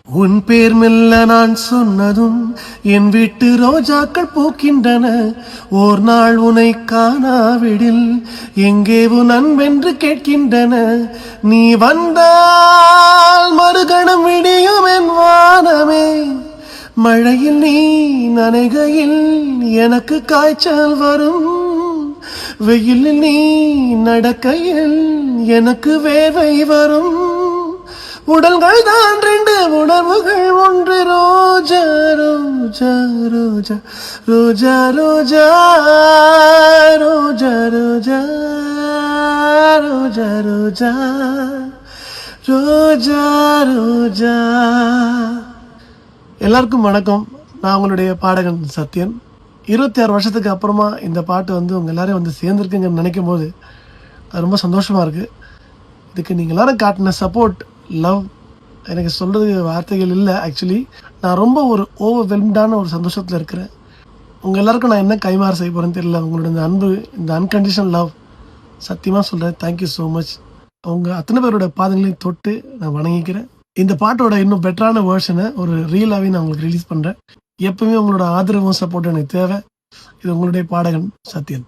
உன் பேர் மெல்ல நான் சொன்னதும் என் வீட்டு ரோஜாக்கள் பூக்கின்றன. ஓர் நாள் உனை காணாவிடில் எங்கே உன் அன்பென்று கேட்கின்றன. நீ வந்தால் மறுகணம் விடியும் என் வானமே. மழையில் நீ நனைகையில் எனக்கு காய்ச்சல் வரும். வெயிலில் நீ நடக்கையில் எனக்கு வேர்வை வரும். உடல்கள் தான் ரெண்டு, உணர்வுகள் ஒன்று. ரோஜா ரோஜா ரோஜா ரோஜா ரோஜா ரோஜா ரோஜா ரோஜா ரோஜா ரோஜா ரோஜா. எல்லாருக்கும் வணக்கம். நான் உங்களுடைய பாடகன் சத்யன். 26 வருஷத்துக்கு அப்புறமா இந்த பாட்டு உங்கள் எல்லாரையும் சேர்ந்துருக்குங்கன்னு நினைக்கும் போது அது ரொம்ப சந்தோஷமாக இருக்குது. இதுக்கு நீங்கள் எல்லாரும் காட்டின சப்போர்ட், லவ், எனக்கு சொல்கிறதுக்கு வார்த்தைகள் இல்லை. ஆக்சுவலி நான் ரொம்ப ஒரு ஓவர்வெல்ம்டான ஒரு சந்தோஷத்தில் இருக்கிறேன். உங்கள் எல்லாருக்கும் நான் என்ன கைமாறு செய்ய போகிறேன்னு தெரியல. உங்களோட இந்த அன்பு, இந்த அன்கண்டிஷனல் லவ், சத்தியமாக சொல்கிறேன். Thank you so much. அவங்க அத்தனை பேரோட பாதங்களையும் தொட்டு நான் வணங்கிக்கிறேன். இந்த பாட்டோட இன்னும் பெட்டரான வேர்ஷனை ஒரு ரீலாகவே நான் உங்களுக்கு ரிலீஸ் பண்ணுறேன். எப்பவுமே உங்களோட ஆதரவும் சப்போர்ட் எனக்கு தேவை. இது உங்களுடைய பாடகன் சத்யன்.